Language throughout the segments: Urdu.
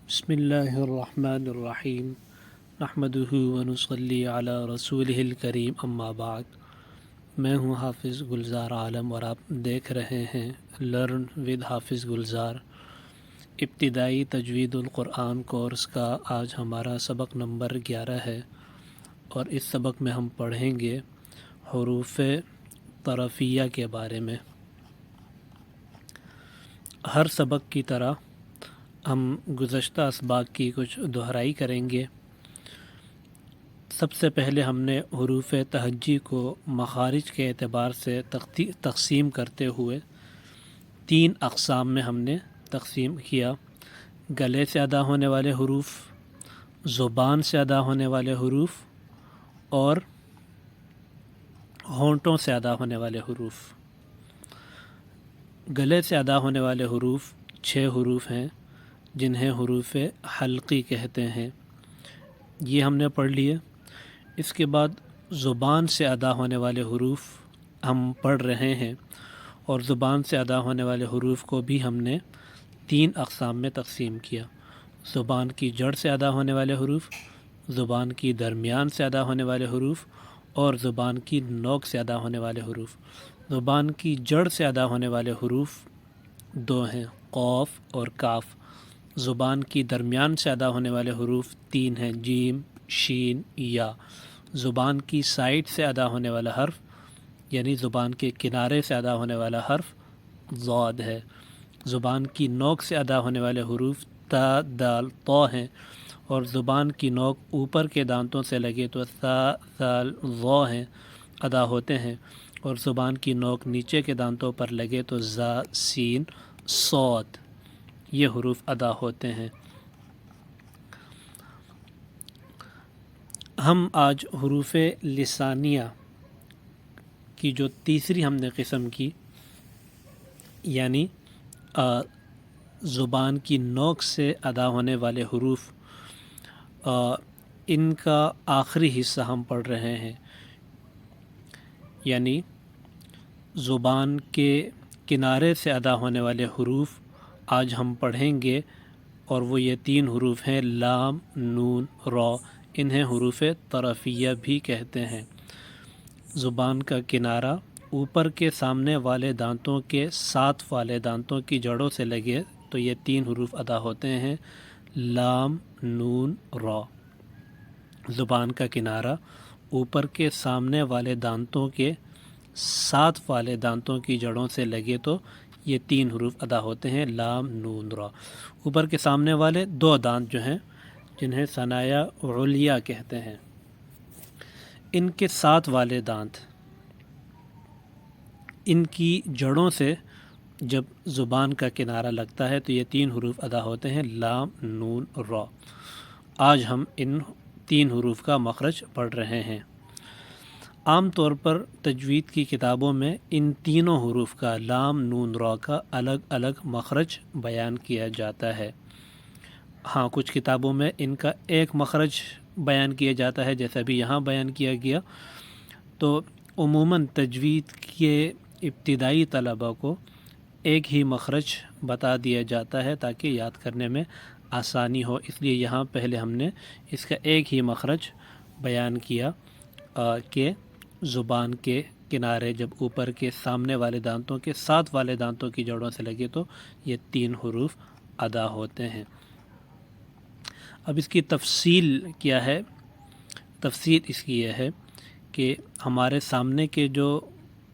بسم اللہ الرحمن الرحیم نحمدہ ونصلی علی رسولہ الکریم اما بعد۔ میں ہوں حافظ گلزار عالم اور آپ دیکھ رہے ہیں لرن ود حافظ گلزار ابتدائی تجوید القرآن کورس کا آج ہمارا سبق نمبر 11 ہے، اور اس سبق میں ہم پڑھیں گے حروف طرفیہ کے بارے میں۔ ہر سبق کی طرح ہم گزشتہ اسباق کی کچھ دہرائی کریں گے۔ سب سے پہلے ہم نے حروف تہجی کو مخارج کے اعتبار سے تقسیم کرتے ہوئے 3 اقسام میں ہم نے تقسیم کیا: گلے سے ادا ہونے والے حروف، زبان سے ادا ہونے والے حروف، اور ہونٹوں سے ادا ہونے والے حروف۔ گلے سے ادا ہونے والے حروف 6 حروف ہیں جنہیں حروف حلقی کہتے ہیں، یہ ہم نے پڑھ لیے۔ اس کے بعد زبان سے ادا ہونے والے حروف ہم پڑھ رہے ہیں، اور زبان سے ادا ہونے والے حروف کو بھی ہم نے 3 اقسام میں تقسیم کیا: زبان کی جڑ سے ادا ہونے والے حروف، زبان کی درمیان سے ادا ہونے والے حروف، اور زبان کی نوک سے ادا ہونے والے حروف۔ زبان کی جڑ سے ادا ہونے والے حروف 2 ہیں، قاف اور کاف۔ زبان کی درمیان سے ادا ہونے والے حروف 3 ہیں، جیم، شین، یا۔ زبان کی سائڈ سے ادا ہونے والا حرف یعنی زبان کے کنارے سے ادا ہونے والا حرف ضاد ہے۔ زبان کی نوک سے ادا ہونے والے حروف تا، دال، طا ہیں، اور زبان کی نوک اوپر کے دانتوں سے لگے تو ثا، ثال، ظا ہیں، ادا ہوتے ہیں، اور زبان کی نوک نیچے کے دانتوں پر لگے تو زا، سین، صاد، یہ حروف ادا ہوتے ہیں۔ ہم آج حروف لسانیہ کی جو تیسری ہم نے قسم کی، یعنی زبان کی نوک سے ادا ہونے والے حروف، ان کا آخری حصہ ہم پڑھ رہے ہیں، یعنی زبان کے کنارے سے ادا ہونے والے حروف آج ہم پڑھیں گے، اور وہ یہ 3 حروف ہیں: لام، نون، را۔ انہیں حروف طرفیہ بھی کہتے ہیں۔ زبان کا کنارہ اوپر کے سامنے والے دانتوں کے ساتھ والے دانتوں کی جڑوں سے لگے تو یہ 3 حروف ادا ہوتے ہیں: لام، نون، را۔ زبان کا کنارہ اوپر کے سامنے والے دانتوں کے ساتھ والے دانتوں کی جڑوں سے لگے تو یہ 3 حروف ادا ہوتے ہیں: لام، نون، را۔ اوپر کے سامنے والے 2 دانت جو ہیں جنہیں ثنایا علیا کہتے ہیں، ان کے ساتھ والے دانت، ان کی جڑوں سے جب زبان کا کنارہ لگتا ہے تو یہ 3 حروف ادا ہوتے ہیں: لام، نون، را۔ آج ہم ان 3 حروف کا مخرج پڑھ رہے ہیں۔ عام طور پر تجوید کی کتابوں میں ان تینوں حروف کا، لام، نون، را کا الگ الگ مخرج بیان کیا جاتا ہے۔ ہاں، کچھ کتابوں میں ان کا ایک مخرج بیان کیا جاتا ہے، جیسا بھی یہاں بیان کیا گیا۔ تو عموماً تجوید کے ابتدائی طلباء کو ایک ہی مخرج بتا دیا جاتا ہے تاکہ یاد کرنے میں آسانی ہو، اس لیے یہاں پہلے ہم نے اس کا ایک ہی مخرج بیان کیا کہ زبان کے کنارے جب اوپر کے سامنے والے دانتوں کے ساتھ والے دانتوں کی جڑوں سے لگے تو یہ 3 حروف ادا ہوتے ہیں۔ اب اس کی تفصیل کیا ہے؟ تفصیل اس کی یہ ہے کہ ہمارے سامنے کے جو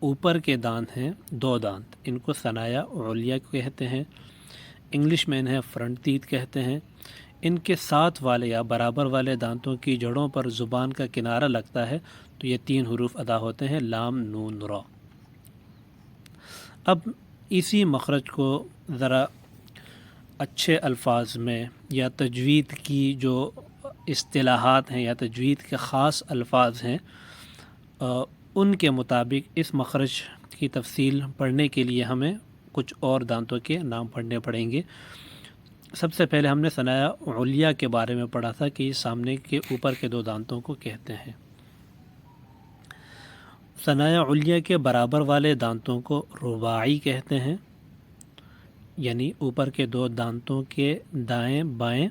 اوپر کے دانت ہیں، 2 دانت، ان کو ثنایا علیا کہتے ہیں، انگلش میں انہیں فرنٹ تیت کہتے ہیں۔ ان کے ساتھ والے یا برابر والے دانتوں کی جڑوں پر زبان کا کنارہ لگتا ہے تو یہ 3 حروف ادا ہوتے ہیں: لام، نون، را۔ اب اسی مخرج کو ذرا اچھے الفاظ میں یا تجوید کی جو اصطلاحات ہیں یا تجوید کے خاص الفاظ ہیں ان کے مطابق اس مخرج کی تفصیل پڑھنے کے لیے ہمیں کچھ اور دانتوں کے نام پڑھنے پڑیں گے۔ سب سے پہلے ہم نے ثنایا علیا کے بارے میں پڑھا تھا کہ یہ سامنے کے اوپر کے 2 دانتوں کو کہتے ہیں۔ ثنایا علیا کے برابر والے دانتوں کو رباعی کہتے ہیں، یعنی اوپر کے 2 دانتوں کے دائیں بائیں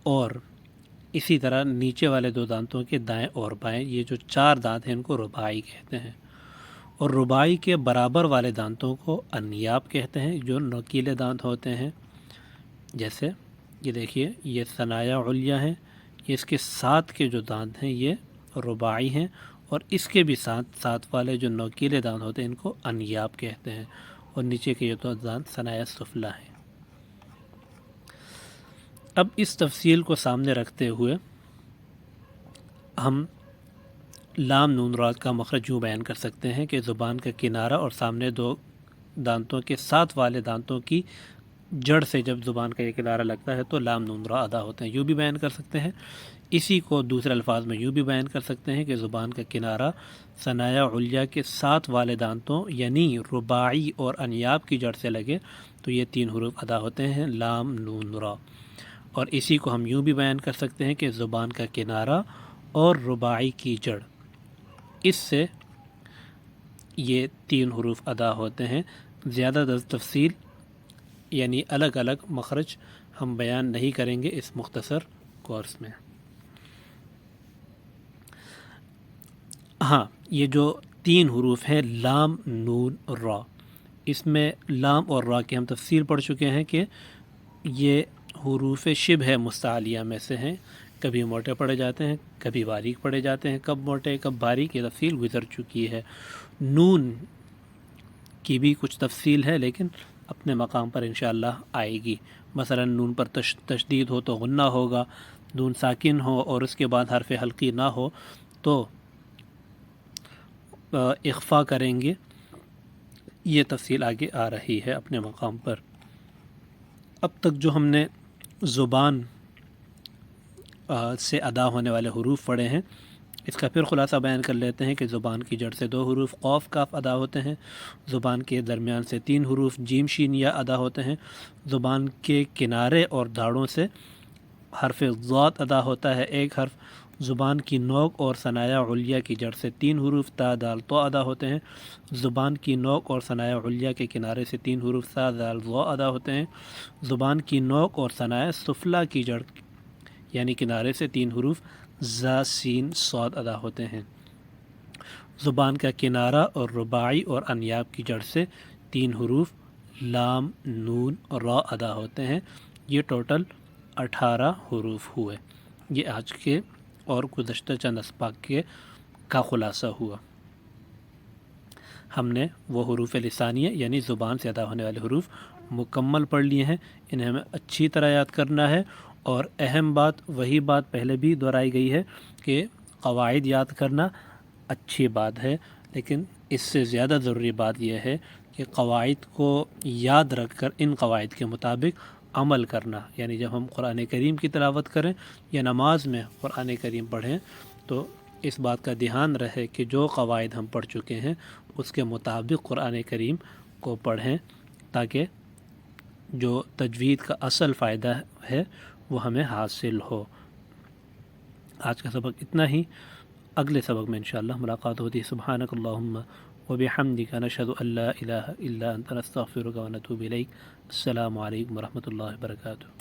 اور اسی طرح نیچے والے دو دانتوں کے دائیں اور بائیں، یہ جو 4 دانت ہیں ان کو رباعی کہتے ہیں، اور رباعی کے برابر والے دانتوں کو انیاب کہتے ہیں، جو نوکیلے دانت ہوتے ہیں۔ جیسے یہ دیکھیے، یہ ثنایا علیا ہیں، یہ اس کے ساتھ کے جو دانت ہیں یہ رباعی ہیں، اور اس کے بھی ساتھ والے جو نوکیلے دانت ہوتے ہیں ان کو انیاب کہتے ہیں، اور نیچے کے یہ دو دانت ثنایا سفلا ہیں۔ اب اس تفصیل کو سامنے رکھتے ہوئے ہم لام نون را کا مخرج یوں بیان کر سکتے ہیں کہ زبان کا کنارہ اور سامنے دو دانتوں کے ساتھ والے دانتوں کی جڑ سے جب زبان کا یہ کنارہ لگتا ہے تو لام نون را ادا ہوتے ہیں، یوں بھی بیان کر سکتے ہیں۔ اسی کو دوسرے الفاظ میں یوں بھی بیان کر سکتے ہیں کہ زبان کا کنارہ ثنایا علیا کے ساتھ والے دانتوں یعنی رباعی اور انیاب کی جڑ سے لگے تو یہ 3 حروف ادا ہوتے ہیں، لام نون را۔ اور اسی کو ہم یوں بھی بیان کر سکتے ہیں کہ زبان کا کنارہ اور رباعی کی جڑ، اس سے یہ 3 حروف ادا ہوتے ہیں۔ زیادہ تفصیل یعنی الگ الگ مخرج ہم بیان نہیں کریں گے اس مختصر کورس میں۔ ہاں، یہ جو 3 حروف ہیں لام نون را، اس میں لام اور را کی ہم تفصیل پڑھ چکے ہیں کہ یہ حروف شبہ مستعلیہ میں سے ہیں، کبھی موٹے پڑھے جاتے ہیں کبھی باریک پڑھے جاتے ہیں، کب موٹے کب باریک یہ تفصیل گزر چکی ہے۔ نون کی بھی کچھ تفصیل ہے لیکن اپنے مقام پر انشاءاللہ آئے گی۔ مثلا نون پر تشدید ہو تو غنہ ہوگا، نون ساکن ہو اور اس کے بعد حرف حلقی نہ ہو تو اخفا کریں گے، یہ تفصیل آگے آ رہی ہے اپنے مقام پر۔ اب تک جو ہم نے زبان سے ادا ہونے والے حروف پڑھے ہیں، اس کا پھر خلاصہ بیان کر لیتے ہیں کہ زبان کی جڑ سے 2 حروف قوف کاف ادا ہوتے ہیں، زبان کے درمیان سے 3 حروف جیم شین یا ادا ہوتے ہیں، زبان کے کنارے اور دھاڑوں سے حرف ضاد ادا ہوتا ہے 1 حرف، زبان کی نوک اور ثنایا علیا کی جڑ سے 3 حروف تا دال تو ادا ہوتے ہیں، زبان کی نوک اور ثنایا علیا کے کنارے سے 3 حروف سا دال ضا ادا ہوتے ہیں، زبان کی نوک اور ثنایا سفلا کی جڑ یعنی کنارے سے 3 حروف زا سین صاد ادا ہوتے ہیں، زبان کا کنارہ اور رباعی اور انیاب کی جڑ سے 3 حروف لام نون را ادا ہوتے ہیں۔ یہ ٹوٹل 18 حروف ہوئے۔ یہ آج کے اور گزشتہ چند اسباق کا خلاصہ ہوا۔ ہم نے وہ حروف لسانیہ یعنی زبان سے ادا ہونے والے حروف مکمل پڑھ لیے ہیں، انہیں ہمیں اچھی طرح یاد کرنا ہے، اور اہم بات وہی بات پہلے بھی دہرائی گئی ہے کہ قواعد یاد کرنا اچھی بات ہے، لیکن اس سے زیادہ ضروری بات یہ ہے کہ قواعد کو یاد رکھ کر ان قواعد کے مطابق عمل کرنا، یعنی جب ہم قرآن کریم کی تلاوت کریں یا نماز میں قرآن کریم پڑھیں تو اس بات کا دھیان رہے کہ جو قواعد ہم پڑھ چکے ہیں اس کے مطابق قرآن کریم کو پڑھیں، تاکہ جو تجوید کا اصل فائدہ ہے وہ ہمیں حاصل ہو۔ آج کا سبق اتنا ہی، اگلے سبق میں انشاءاللہ ملاقات ہوتی ہے۔ سبحانک اللہم وبحمدک نشہد ان لا الہ الا انت نستغفرک ونتوب الیک۔ السلام علیکم ورحمۃ اللہ وبرکاتہ۔